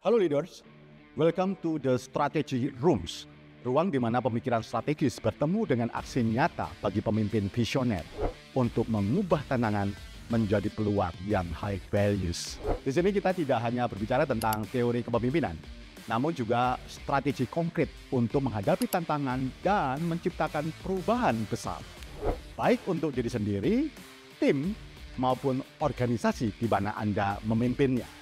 Halo leaders, welcome to the Strategy Rooms, ruang di mana pemikiran strategis bertemu dengan aksi nyata bagi pemimpin visioner untuk mengubah tantangan menjadi peluang yang high values. Di sini kita tidak hanya berbicara tentang teori kepemimpinan, namun juga strategi konkret untuk menghadapi tantangan dan menciptakan perubahan besar, baik untuk diri sendiri, tim, maupun organisasi di mana Anda memimpinnya.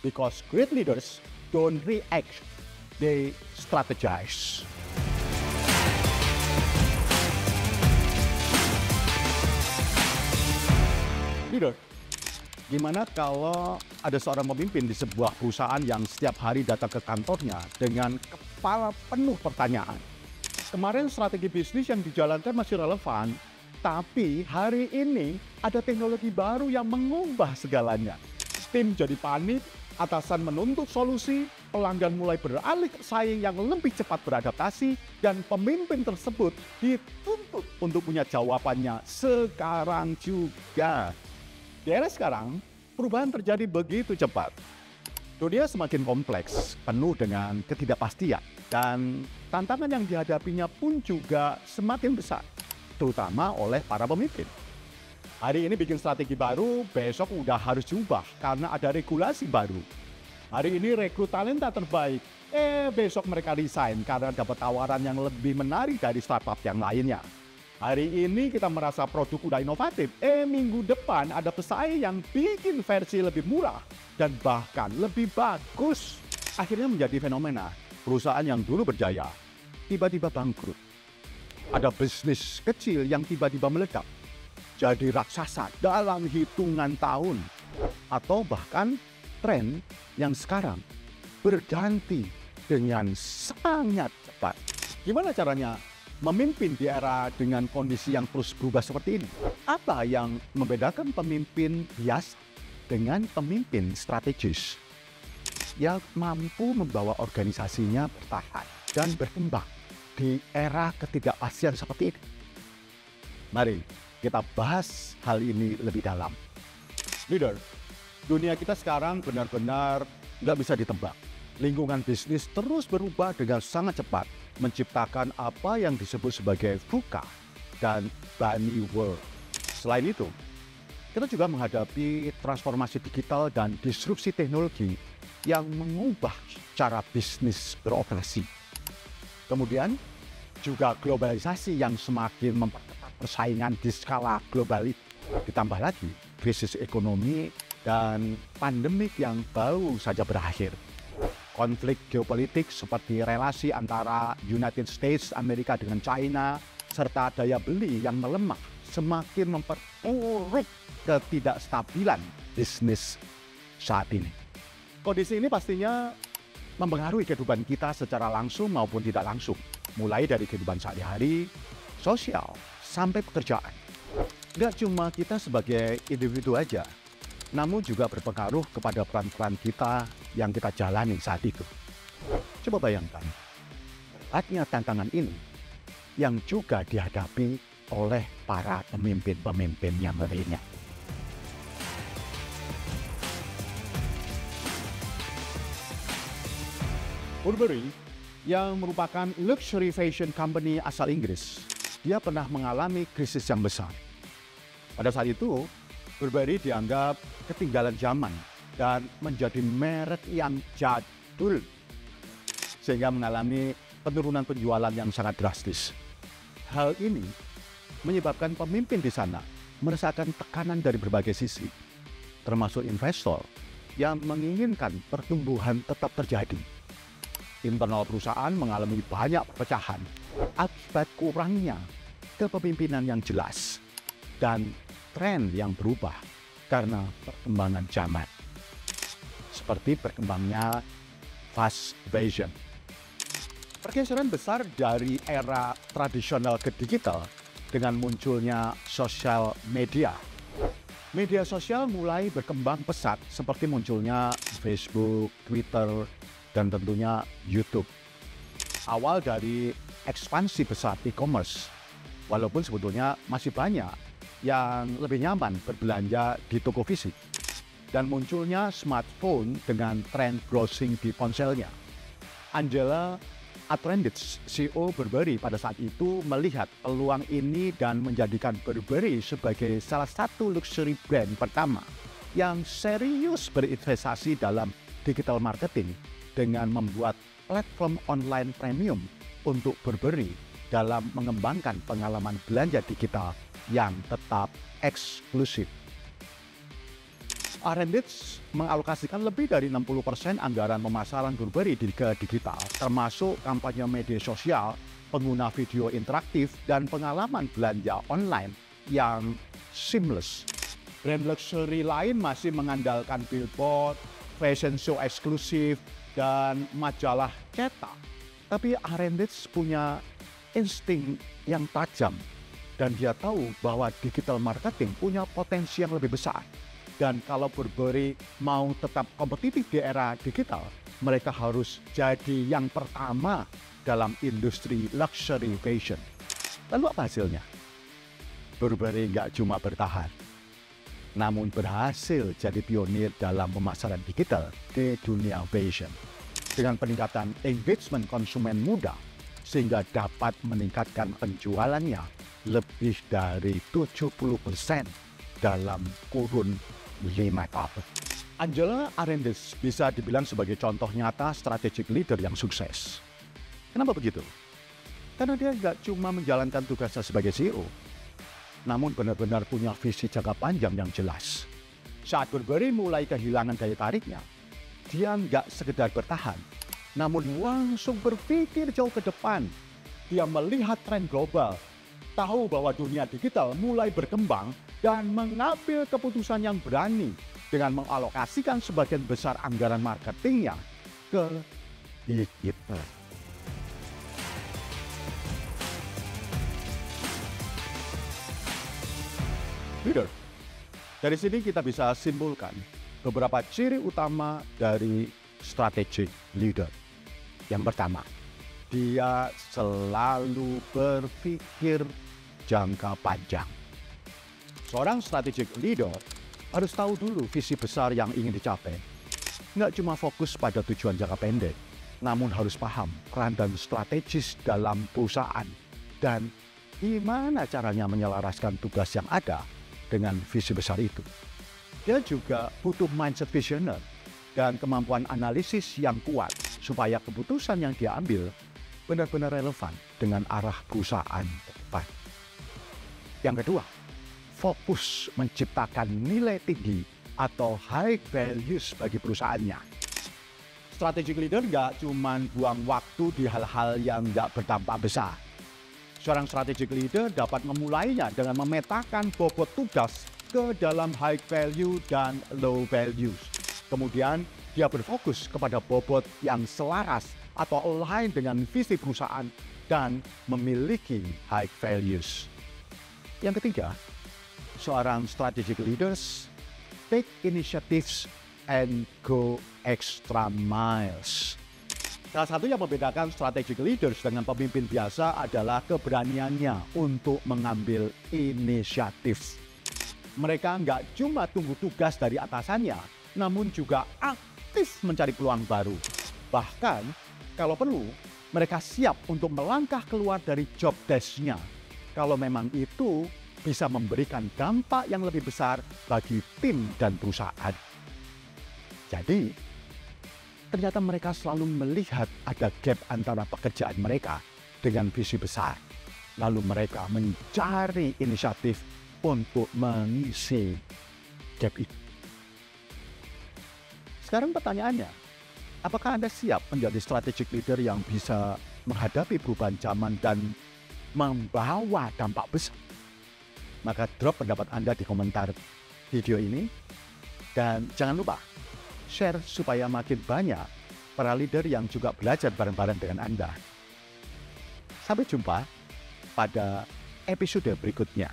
Because great leaders don't react, they strategize. Leader, gimana kalau ada seorang pemimpin di sebuah perusahaan yang setiap hari datang ke kantornya dengan kepala penuh pertanyaan? Kemarin strategi bisnis yang dijalankan masih relevan, tapi hari ini ada teknologi baru yang mengubah segalanya. Tim jadi panik, atasan menuntut solusi, pelanggan mulai beralih ke saing yang lebih cepat beradaptasi, dan pemimpin tersebut dituntut untuk punya jawabannya sekarang juga. Di era sekarang, perubahan terjadi begitu cepat. Dunia semakin kompleks, penuh dengan ketidakpastian, dan tantangan yang dihadapinya pun juga semakin besar, terutama oleh para pemimpin. Hari ini bikin strategi baru, besok udah harus diubah karena ada regulasi baru. Hari ini rekrut talenta terbaik, besok mereka resign karena dapat tawaran yang lebih menarik dari startup yang lainnya. Hari ini kita merasa produk udah inovatif, minggu depan ada pesaing yang bikin versi lebih murah dan bahkan lebih bagus. Akhirnya menjadi fenomena perusahaan yang dulu berjaya, tiba-tiba bangkrut. Ada bisnis kecil yang tiba-tiba meledak, jadi raksasa dalam hitungan tahun. Atau bahkan tren yang sekarang berganti dengan sangat cepat. Gimana caranya memimpin di era dengan kondisi yang terus berubah seperti ini? Apa yang membedakan pemimpin biasa dengan pemimpin strategis yang mampu membawa organisasinya bertahan dan berkembang di era ketidakpastian seperti ini? Mari kita bahas hal ini lebih dalam. Leader, dunia kita sekarang benar-benar nggak bisa ditebak. Lingkungan bisnis terus berubah dengan sangat cepat, menciptakan apa yang disebut sebagai VUCA dan bunny world. Selain itu, kita juga menghadapi transformasi digital dan disrupsi teknologi yang mengubah cara bisnis beroperasi. Kemudian, juga globalisasi yang semakin memperketat persaingan di skala global itu. Ditambah lagi krisis ekonomi dan pandemik yang baru saja berakhir. Konflik geopolitik seperti relasi antara United States, Amerika dengan China, serta daya beli yang melemah semakin memperburuk ketidakstabilan bisnis saat ini. Kondisi ini pastinya mempengaruhi kehidupan kita secara langsung maupun tidak langsung, mulai dari kehidupan sehari-hari, sosial, sampai pekerjaan. Tidak cuma kita sebagai individu aja, namun juga berpengaruh kepada peran-peran kita yang kita jalani saat itu. Coba bayangkan, beratnya tantangan ini yang juga dihadapi oleh para pemimpin-pemimpin yang lainnya. Burberry, yang merupakan luxury fashion company asal Inggris, dia pernah mengalami krisis yang besar. Pada saat itu, Burberry dianggap ketinggalan zaman dan menjadi merek yang jadul, sehingga mengalami penurunan penjualan yang sangat drastis. Hal ini menyebabkan pemimpin di sana merasakan tekanan dari berbagai sisi, termasuk investor yang menginginkan pertumbuhan tetap terjadi. Internal perusahaan mengalami banyak perpecahan akibat kurangnya kepemimpinan yang jelas dan tren yang berubah karena perkembangan zaman, seperti berkembangnya fast fashion. Pergeseran besar dari era tradisional ke digital dengan munculnya sosial media. Media sosial mulai berkembang pesat seperti munculnya Facebook, Twitter, dan tentunya YouTube. Awal dari ekspansi besar e-commerce, walaupun sebetulnya masih banyak yang lebih nyaman berbelanja di toko fisik. dan munculnya smartphone dengan tren browsing di ponselnya. Angela Atrendich, CEO Burberry pada saat itu melihat peluang ini dan menjadikan Burberry sebagai salah satu luxury brand pertama yang serius berinvestasi dalam digital marketing dengan membuat platform online premium untuk Burberry dalam mengembangkan pengalaman belanja digital yang tetap eksklusif. Atrendich mengalokasikan lebih dari 60% anggaran pemasaran Burberry ke digital, termasuk kampanye media sosial, pengguna video interaktif, dan pengalaman belanja online yang seamless. Brand luxury lain masih mengandalkan billboard, fashion show eksklusif, dan majalah cetak. Tapi Atrendich punya insting yang tajam, dan dia tahu bahwa digital marketing punya potensi yang lebih besar. Dan kalau Burberry mau tetap kompetitif di era digital, mereka harus jadi yang pertama dalam industri luxury fashion. Lalu apa hasilnya? Burberry nggak cuma bertahan, namun berhasil jadi pionir dalam pemasaran digital di dunia fashion. Dengan peningkatan engagement konsumen muda, sehingga dapat meningkatkan penjualannya lebih dari 70% dalam kurun 5 tahun. Angela Atrendich bisa dibilang sebagai contoh nyata strategic leader yang sukses. Kenapa begitu? Karena dia nggak cuma menjalankan tugasnya sebagai CEO, namun benar-benar punya visi jangka panjang yang jelas. Saat Burberry mulai kehilangan daya tariknya, dia nggak sekedar bertahan, namun langsung berpikir jauh ke depan. Dia melihat tren global, tahu bahwa dunia digital mulai berkembang, dan mengambil keputusan yang berani dengan mengalokasikan sebagian besar anggaran marketingnya ke digital. Leader. Dari sini kita bisa simpulkan beberapa ciri utama dari strategic leader. Yang pertama, dia selalu berpikir jangka panjang. Seorang strategic leader harus tahu dulu visi besar yang ingin dicapai. Nggak cuma fokus pada tujuan jangka pendek, namun harus paham peran dan strategis dalam perusahaan dan gimana caranya menyelaraskan tugas yang ada dengan visi besar itu. Dia juga butuh mindset visioner dan kemampuan analisis yang kuat supaya keputusan yang dia ambil benar-benar relevan dengan arah perusahaan ke depan. Yang kedua, fokus menciptakan nilai tinggi atau high values bagi perusahaannya. Strategic leader nggak cuma buang waktu di hal-hal yang nggak berdampak besar. Seorang strategic leader dapat memulainya dengan memetakan bobot tugas ke dalam high value dan low values. Kemudian dia berfokus kepada bobot yang selaras atau align dengan visi perusahaan dan memiliki high values. Yang ketiga, seorang strategic leaders take initiatives and go extra miles. Salah satu yang membedakan strategic leaders dengan pemimpin biasa adalah keberaniannya untuk mengambil inisiatif. Mereka nggak cuma tunggu tugas dari atasannya, namun juga aktif mencari peluang baru. Bahkan, kalau perlu, mereka siap untuk melangkah keluar dari job desk-nya. Kalau memang itu bisa memberikan dampak yang lebih besar bagi tim dan perusahaan. Jadi, ternyata mereka selalu melihat ada gap antara pekerjaan mereka dengan visi besar. Lalu mereka mencari inisiatif untuk mengisi gap itu. Sekarang pertanyaannya, apakah Anda siap menjadi strategic leader yang bisa menghadapi perubahan zaman dan membawa dampak besar? Maka drop pendapat Anda di komentar video ini. Dan jangan lupa share supaya makin banyak para leader yang juga belajar bareng-bareng dengan Anda. Sampai jumpa pada episode berikutnya.